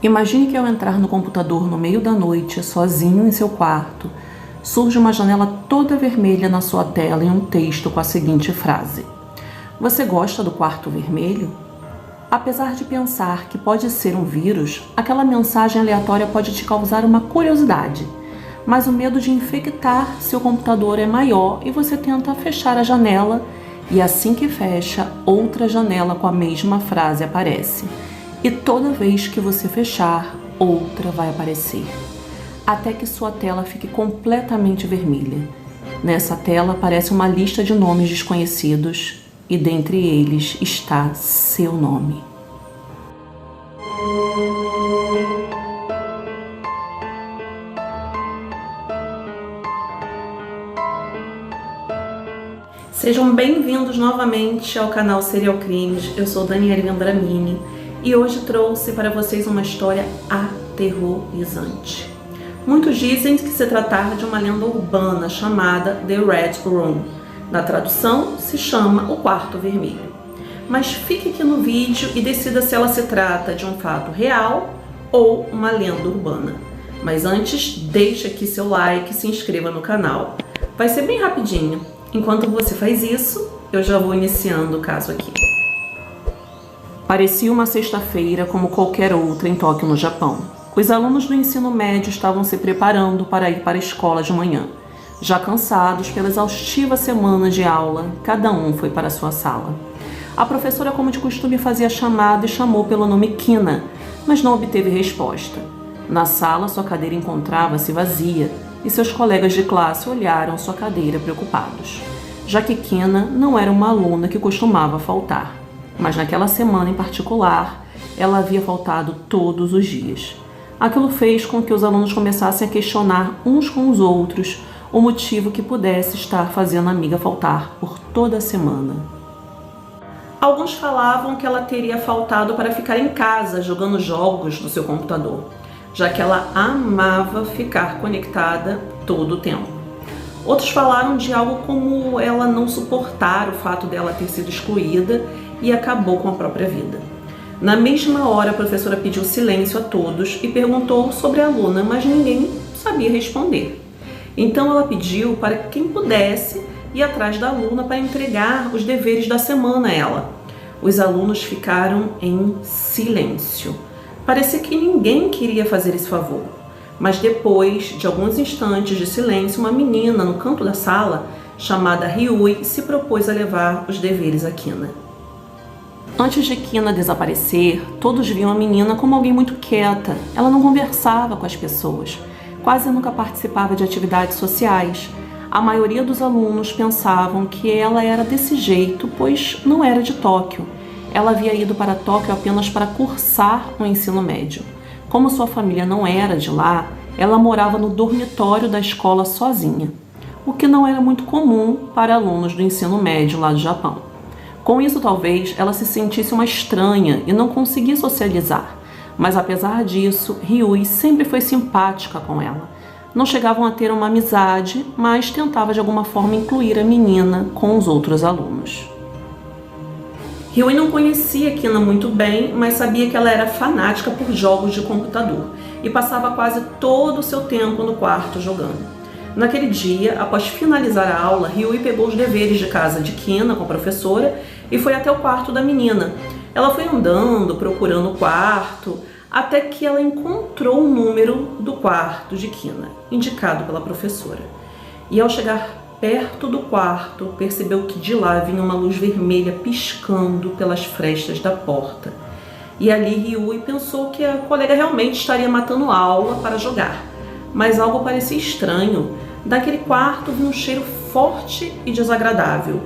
Imagine que ao entrar no computador no meio da noite, sozinho em seu quarto, surge uma janela toda vermelha na sua tela e um texto com a seguinte frase: "Você gosta do quarto vermelho?" Apesar de pensar que pode ser um vírus, aquela mensagem aleatória pode te causar uma curiosidade, mas o medo de infectar seu computador é maior e você tenta fechar a janela e assim que fecha, outra janela com a mesma frase aparece. E toda vez que você fechar, outra vai aparecer, até que sua tela fique completamente vermelha. Nessa tela aparece uma lista de nomes desconhecidos e dentre eles está seu nome. Sejam bem-vindos novamente ao canal Serial Crimes. Eu sou Daniele Vendramini e hoje trouxe para vocês uma história aterrorizante. Muitos dizem que se tratar de uma lenda urbana chamada The Red Room. Na tradução, se chama o Quarto Vermelho. Mas fique aqui no vídeo e decida se ela se trata de um fato real ou uma lenda urbana. Mas antes, deixe aqui seu like e se inscreva no canal. Vai ser bem rapidinho. Enquanto você faz isso, eu já vou iniciando o caso aqui. Parecia uma sexta-feira como qualquer outra em Tóquio, no Japão. Os alunos do ensino médio estavam se preparando para ir para a escola de manhã. Já cansados pela exaustiva semana de aula, cada um foi para sua sala. A professora, como de costume, fazia chamada e chamou pelo nome Kina, mas não obteve resposta. Na sala, sua cadeira encontrava-se vazia e seus colegas de classe olharam sua cadeira preocupados, já que Kina não era uma aluna que costumava faltar. Mas naquela semana em particular, ela havia faltado todos os dias. Aquilo fez com que os alunos começassem a questionar uns com os outros o motivo que pudesse estar fazendo a amiga faltar por toda a semana. Alguns falavam que ela teria faltado para ficar em casa jogando jogos no seu computador, já que ela amava ficar conectada todo o tempo. Outros falaram de algo como ela não suportar o fato dela ter sido excluída e acabou com a própria vida. Na mesma hora, a professora pediu silêncio a todos e perguntou sobre a aluna, mas ninguém sabia responder. Então ela pediu para quem pudesse ir atrás da aluna para entregar os deveres da semana a ela. Os alunos ficaram em silêncio. Parecia que ninguém queria fazer esse favor. Mas depois de alguns instantes de silêncio, uma menina no canto da sala, chamada Ryui, se propôs a levar os deveres a Kina. Antes de Kina desaparecer, todos viam a menina como alguém muito quieta. Ela não conversava com as pessoas, quase nunca participava de atividades sociais. A maioria dos alunos pensavam que ela era desse jeito, pois não era de Tóquio. Ela havia ido para Tóquio apenas para cursar o ensino médio. Como sua família não era de lá, ela morava no dormitório da escola sozinha, o que não era muito comum para alunos do ensino médio lá do Japão. Com isso, talvez ela se sentisse uma estranha e não conseguia socializar. Mas apesar disso, Ryui sempre foi simpática com ela. Não chegavam a ter uma amizade, mas tentava de alguma forma incluir a menina com os outros alunos. Ryui não conhecia Kina muito bem, mas sabia que ela era fanática por jogos de computador e passava quase todo o seu tempo no quarto jogando. Naquele dia, após finalizar a aula, Ryui pegou os deveres de casa de Kina com a professora e foi até o quarto da menina. Ela foi andando, procurando o quarto, até que ela encontrou o número do quarto de Kina, indicado pela professora. E ao chegar perto do quarto, percebeu que de lá vinha uma luz vermelha piscando pelas frestas da porta. E ali Ryui pensou que a colega realmente estaria matando aula para jogar. Mas algo parecia estranho. Daquele quarto vinha um cheiro forte e desagradável.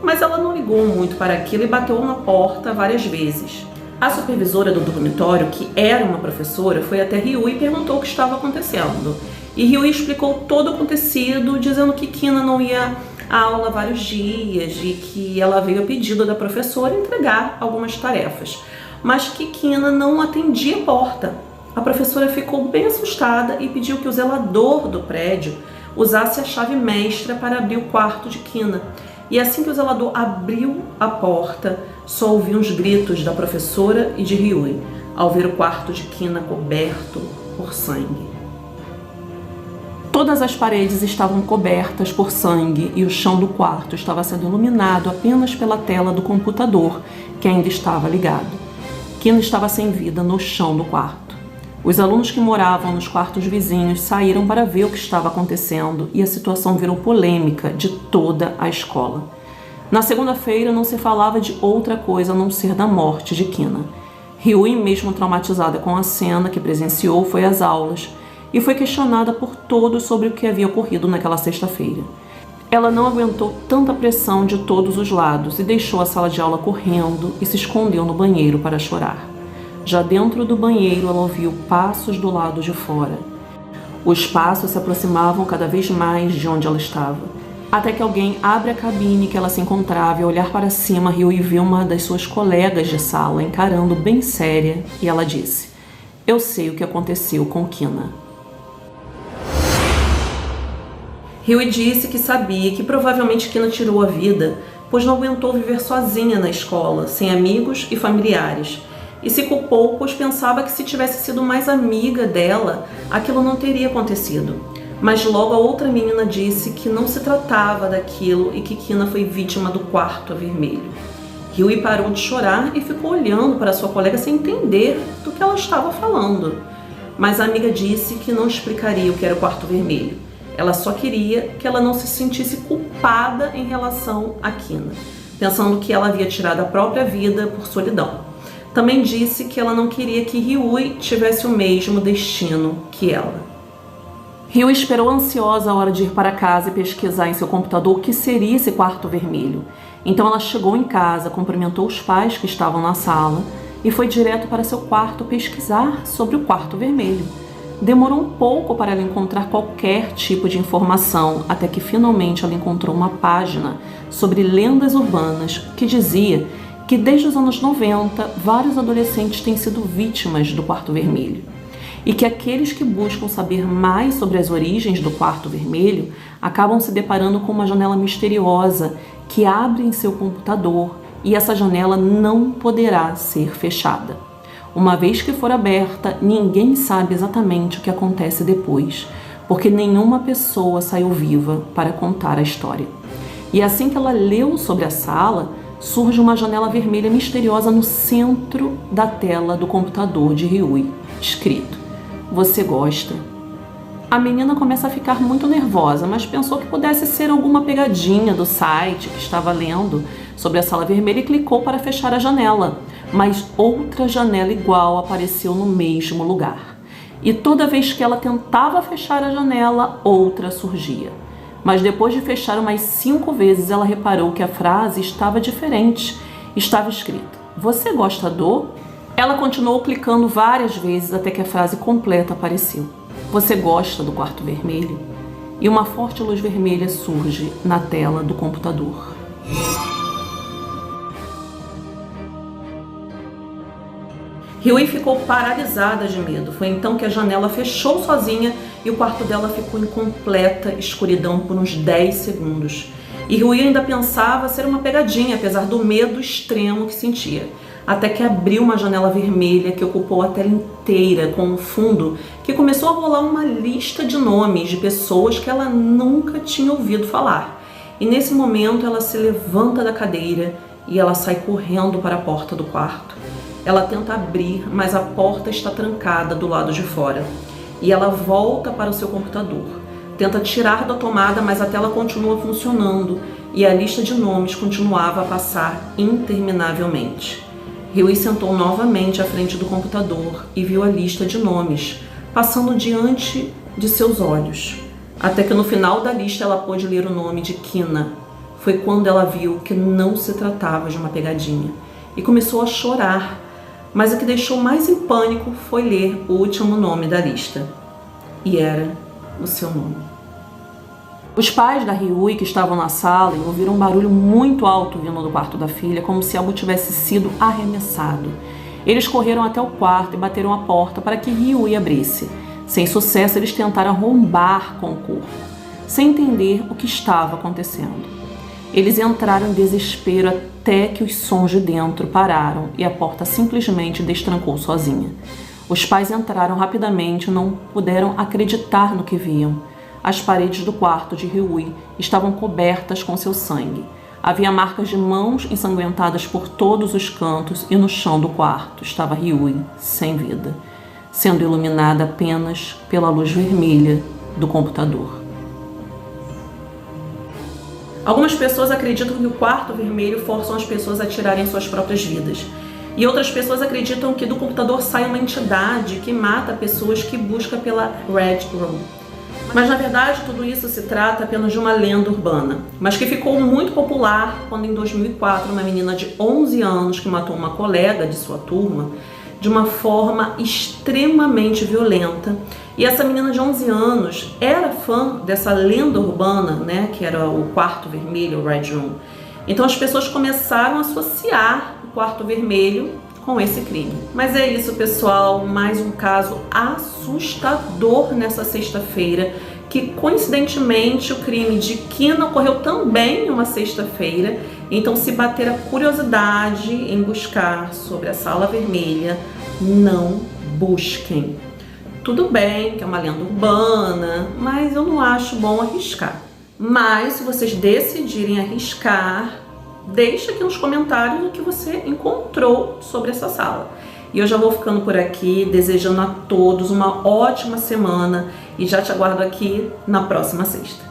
Mas ela não ligou muito para aquilo e bateu na porta várias vezes. A supervisora do dormitório, que era uma professora, foi até Ryui e perguntou o que estava acontecendo. E Ryui explicou todo o acontecido, dizendo que Kina não ia à aula há vários dias e que ela veio a pedido da professora entregar algumas tarefas, mas que Kina não atendia a porta. A professora ficou bem assustada e pediu que o zelador do prédio usasse a chave mestra para abrir o quarto de Kina. E assim que o zelador abriu a porta, só ouviu uns gritos da professora e de Ryui. ao ver o quarto de Kina coberto por sangue. Todas as paredes estavam cobertas por sangue e o chão do quarto estava sendo iluminado apenas pela tela do computador, que ainda estava ligado. Kina estava sem vida no chão do quarto. Os alunos que moravam nos quartos vizinhos saíram para ver o que estava acontecendo e a situação virou polêmica de toda a escola. Na segunda-feira não se falava de outra coisa a não ser da morte de Kina. Ryui, mesmo traumatizada com a cena que presenciou, foi às aulas e foi questionada por todos sobre o que havia ocorrido naquela sexta-feira. Ela não aguentou tanta pressão de todos os lados e deixou a sala de aula correndo e se escondeu no banheiro para chorar. Já dentro do banheiro, ela ouviu passos do lado de fora. Os passos se aproximavam cada vez mais de onde ela estava, até que alguém abre a cabine que ela se encontrava e, ao olhar para cima, Ryui viu uma das suas colegas de sala encarando bem séria e ela disse: "Eu sei o que aconteceu com Kina." Ryui disse que sabia que provavelmente Kina tirou a vida, pois não aguentou viver sozinha na escola, sem amigos e familiares, e se culpou pois pensava que se tivesse sido mais amiga dela, aquilo não teria acontecido. Mas logo a outra menina disse que não se tratava daquilo e que Kina foi vítima do quarto vermelho. Ryui parou de chorar e ficou olhando para sua colega sem entender do que ela estava falando. Mas a amiga disse que não explicaria o que era o quarto vermelho. Ela só queria que ela não se sentisse culpada em relação a Kina, pensando que ela havia tirado a própria vida por solidão. Também disse que ela não queria que Ryui tivesse o mesmo destino que ela. Ryui esperou ansiosa a hora de ir para casa e pesquisar em seu computador o que seria esse quarto vermelho. Então ela chegou em casa, cumprimentou os pais que estavam na sala e foi direto para seu quarto pesquisar sobre o quarto vermelho. Demorou um pouco para ela encontrar qualquer tipo de informação, até que finalmente ela encontrou uma página sobre lendas urbanas que dizia que desde os anos 90 vários adolescentes têm sido vítimas do quarto vermelho e que aqueles que buscam saber mais sobre as origens do quarto vermelho acabam se deparando com uma janela misteriosa que abre em seu computador e essa janela não poderá ser fechada. Uma vez que for aberta, ninguém sabe exatamente o que acontece depois, porque nenhuma pessoa saiu viva para contar a história. E assim que ela leu sobre a sala, surge uma janela vermelha misteriosa no centro da tela do computador de Ryui, escrito: "Você gosta?" A menina começa a ficar muito nervosa, mas pensou que pudesse ser alguma pegadinha do site que estava lendo sobre a sala vermelha e clicou para fechar a janela. Mas outra janela igual apareceu no mesmo lugar. E toda vez que ela tentava fechar a janela, outra surgia. Mas depois de fechar umas 5 vezes, ela reparou que a frase estava diferente. Estava escrito: "Você gosta do?" Ela continuou clicando várias vezes até que a frase completa apareceu: "Você gosta do quarto vermelho?" E uma forte luz vermelha surge na tela do computador. Ryui ficou paralisada de medo. Foi então que a janela fechou sozinha e o quarto dela ficou em completa escuridão por uns 10 segundos. E Ryui ainda pensava ser uma pegadinha, apesar do medo extremo que sentia. Até que abriu uma janela vermelha que ocupou a tela inteira, com um fundo que começou a rolar uma lista de nomes de pessoas que ela nunca tinha ouvido falar. E nesse momento ela se levanta da cadeira e ela sai correndo para a porta do quarto. Ela tenta abrir, mas a porta está trancada do lado de fora. E ela volta para o seu computador. Tenta tirar da tomada, mas a tela continua funcionando e a lista de nomes continuava a passar interminavelmente. Ryui sentou novamente à frente do computador e viu a lista de nomes passando diante de seus olhos. Até que no final da lista ela pôde ler o nome de Kina. Foi quando ela viu que não se tratava de uma pegadinha e começou a chorar. Mas o que deixou mais em pânico foi ler o último nome da lista. E era o seu nome. Os pais da Ryui, que estavam na sala, ouviram um barulho muito alto vindo do quarto da filha, como se algo tivesse sido arremessado. Eles correram até o quarto e bateram a porta para que Ryui abrisse. Sem sucesso, eles tentaram arrombar com o corpo, sem entender o que estava acontecendo. Eles entraram em desespero até que os sons de dentro pararam e a porta simplesmente destrancou sozinha. Os pais entraram rapidamente e não puderam acreditar no que viam. As paredes do quarto de Ryui estavam cobertas com seu sangue. Havia marcas de mãos ensanguentadas por todos os cantos e no chão do quarto estava Ryui, sem vida, sendo iluminada apenas pela luz vermelha do computador. Algumas pessoas acreditam que o quarto vermelho força as pessoas a tirarem suas próprias vidas. E outras pessoas acreditam que do computador sai uma entidade que mata pessoas que busca pela Red Room. Mas na verdade tudo isso se trata apenas de uma lenda urbana, mas que ficou muito popular quando em 2004 uma menina de 11 anos que matou uma colega de sua turma de uma forma extremamente violenta. E essa menina de 11 anos era fã dessa lenda urbana, né, que era o quarto vermelho, o Red Room. Então as pessoas começaram a associar o quarto vermelho com esse crime. Mas é isso, pessoal, mais um caso assustador nessa sexta-feira, que coincidentemente o crime de Kina ocorreu também em uma sexta-feira. Então, se bater a curiosidade em buscar sobre a sala vermelha, não busquem. Tudo bem que é uma lenda urbana, mas eu não acho bom arriscar. Mas se vocês decidirem arriscar, deixa aqui nos comentários o que você encontrou sobre essa sala. E eu já vou ficando por aqui, desejando a todos uma ótima semana e já te aguardo aqui na próxima sexta.